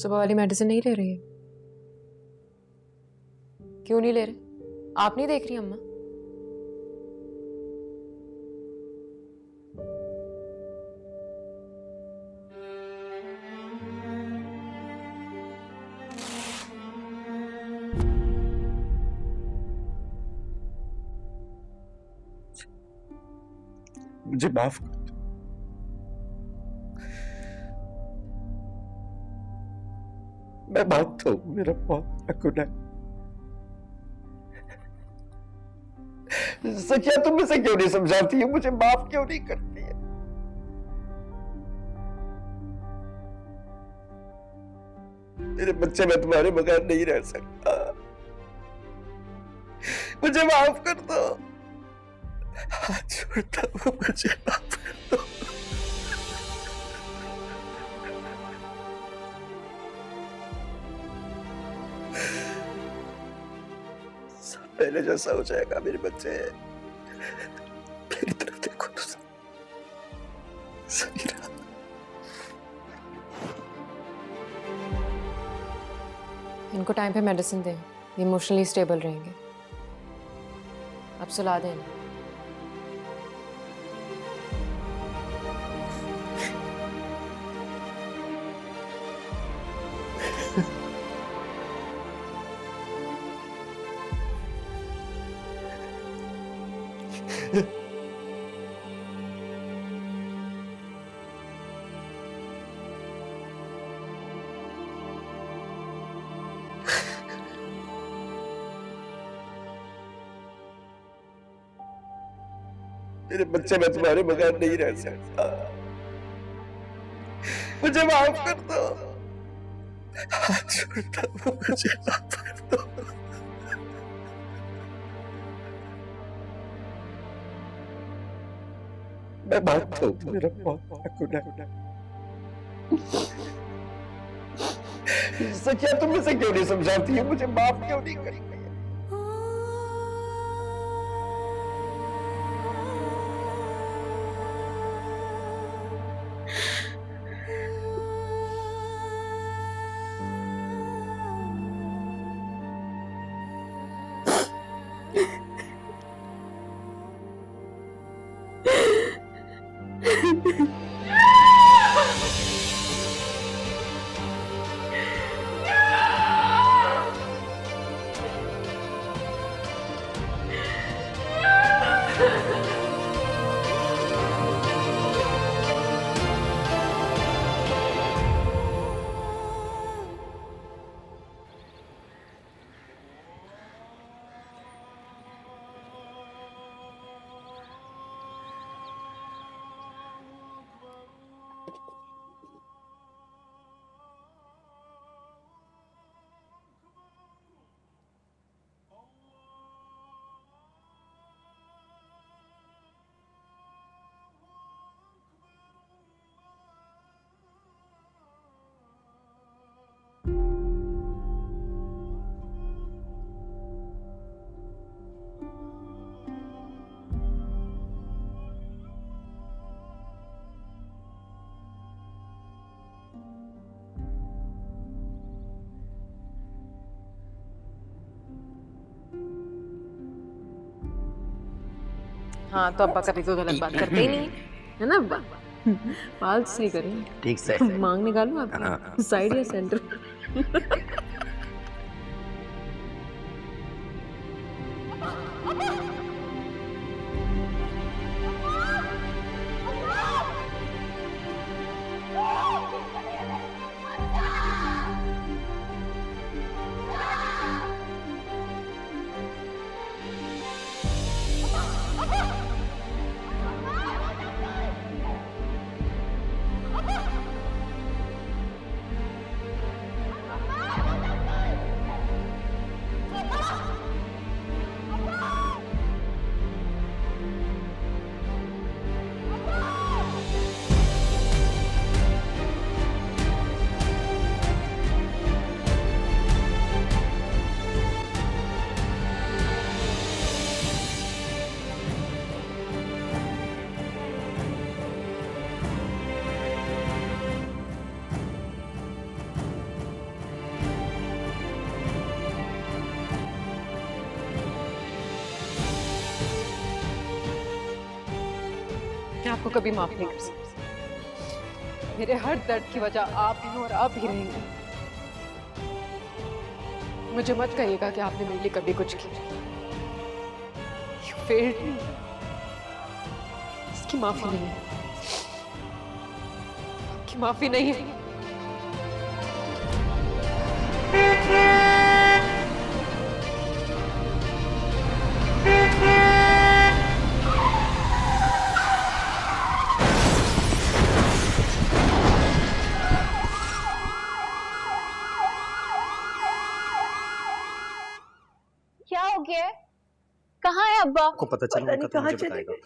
सुबह वाली मेडिसिन नहीं ले रही है? क्यों नहीं ले रहे? आप नहीं देख रही अम्मा? मुझे माफ कर दो। मैं मानता हूं मेरा बहुत बड़ा गुनाह। सचिया तुम इसे क्यों नहीं समझाती है? मुझे माफ क्यों नहीं करती है? मेरे बच्चे, मैं तुम्हारे बगैर नहीं रह सकता। मुझे माफ कर दो। हाथ जोड़ता हूं, मुझे माफ कर दो। सब पहले जैसा हो जाएगा मेरे बच्चे। मेरी तरफ देखो तो समीरा। इनको टाइम पे मेडिसिन दें, ये इमोशनली स्टेबल रहेंगे। अब सुला दें इन्हें। मेरे बच्चे, मैं तुम्हारे बगैर नहीं रह सकता। मुझे माफ कर दो। हाथ जोड़ता हूं, मुझे माफ कर दो। मैं मानता हूं मेरा बहुत बड़ा गुनाह। सचिया तुम इसे क्यों नहीं समझाती है? मुझे माफ क्यों नहीं करती है? हाँ तो अब्बा कभी कोई गलत बात करते ही नहीं है ना अब्बा? बाल सही करें। ठीक से मांग निकालू आपका, साइड या सेंटर? आपको कभी माफ नहीं कर सकती। मेरे हर दर्द की वजह आप हैं और आप ही रहेंगे। मुझे मत कहिएगा कि आपने मेरे लिए कभी कुछ किया। You failed me। इसकी माफी नहीं है, आपकी माफी नहीं है। क्या हो गया है? कहाँ है अब्बा? को पता चला पता नहीं उनका तो कहाँ मुझे चले बताएगा। गए।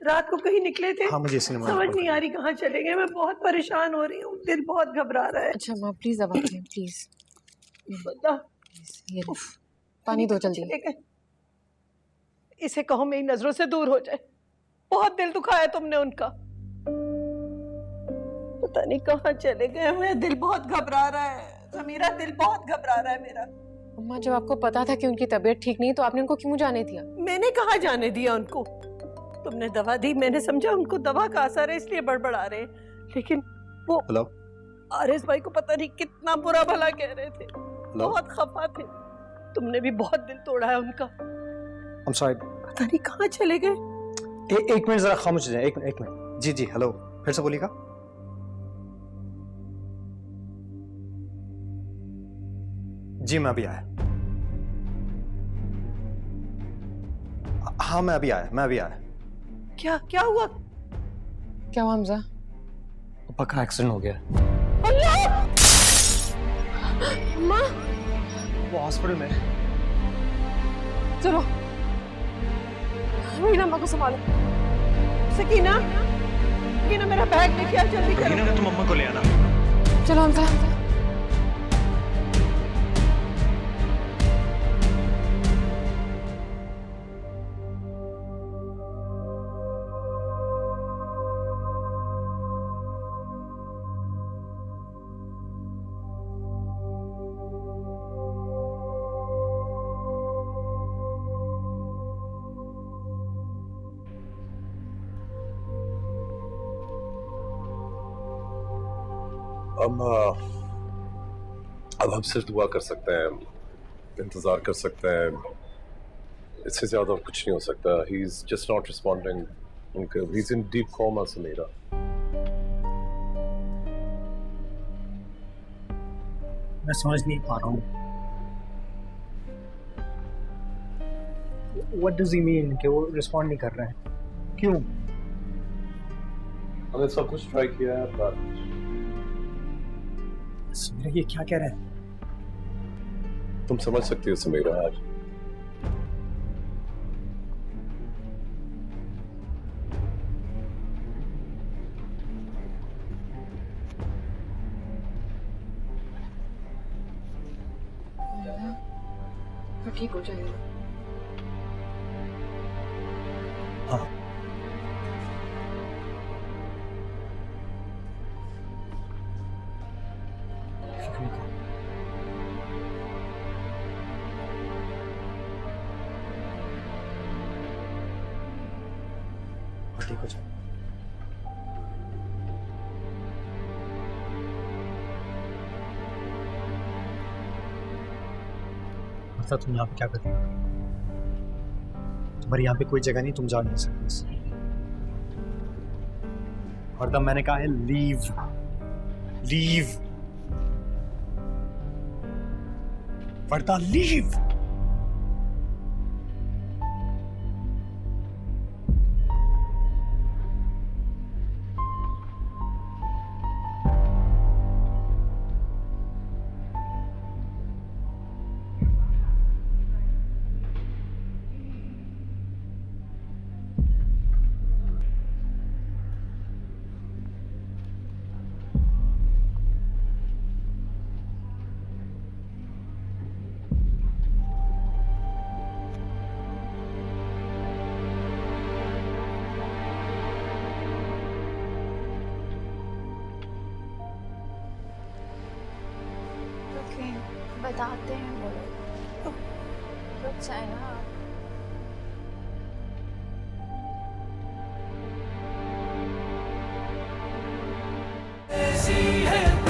रात को कहीं निकले थे। हाँ, मुझे इसी ने मना समझ कर नहीं दिया। आ रही कहाँ चले गए। मैं बहुत परेशान हो रही हूँ, दिल बहुत घबरा रहा है। अच्छा माँ प्लीज दबा दें प्लीज। बता ये लो, पानी दो जल्दी। चले गए। इसे कहो मेरी नजरों से दूर हो जाए। बहुत दिल दुखाया तुमने उनका। पता नहीं कहाँ चले गए। मेरा दिल बहुत घबरा रहा है समीरा, दिल बहुत घबरा रहा है मेरा। अम्मा जब आपको पता था कि उनकी तबीयत ठीक नहीं तो आपने उनको क्यों जाने दिया? मैंने कहाँ जाने दिया उनको। तुमने दवा दी, मैंने समझा उनको दवा का असर है इसलिए बड़बड़ा रहे, लेकिन वो हेलो आरिस भाई को पता नहीं कितना बुरा भला कह रहे थे। हेलो बहुत खफा थे। तुमने भी बहुत दिल तोड़ा है उनका। I am sorry. पता नहीं कहाँ चले गए। एक मिनट जरा खामोश हो जाए। एक मिनट। जी जी हेलो, फिर से बोलिएगा। जी मैं अभी आया। हाँ मैं अभी आया। क्या क्या हुआ? क्या हुआ हमजा? पक्का एक्सीडेंट हो गया। अल्लाह! माँ वो हॉस्पिटल में। चलो मीना अम्मा को संभालो। सकीना, सकीना मेरा बैग लेके आ जल्दी करो। तुम अम्मा को ले आना। चलो हमजा। अब हम सिर्फ दुआ कर सकते हैं, इंतजार कर सकते हैं। इससे ज्यादा कुछ नहीं हो सकता। He is just not responding. उनके he is in deep coma Sameera. मैं समझ नहीं पा रहा हूँ। What does he mean कि वो रिस्पॉन्ड नहीं कर रहे हैं? क्यों? हमने सब कुछ ट्राई किया है पर समीरा ये क्या कह रहे हैं? तुम समझ सकती हो समीरा। आज तो ठीक हो जाएगा। हाँ ठीक हो जाए। मतलब तुम यहाँ पे क्या कर रही हो? तुम्हारी यहाँ पे कोई जगह नहीं, तुम जा नहीं सकते। और तब मैंने कहा है लीव लीव, वर्दा लीव। बताते हैं बोलो। रुक जाए ना आप। कैसी है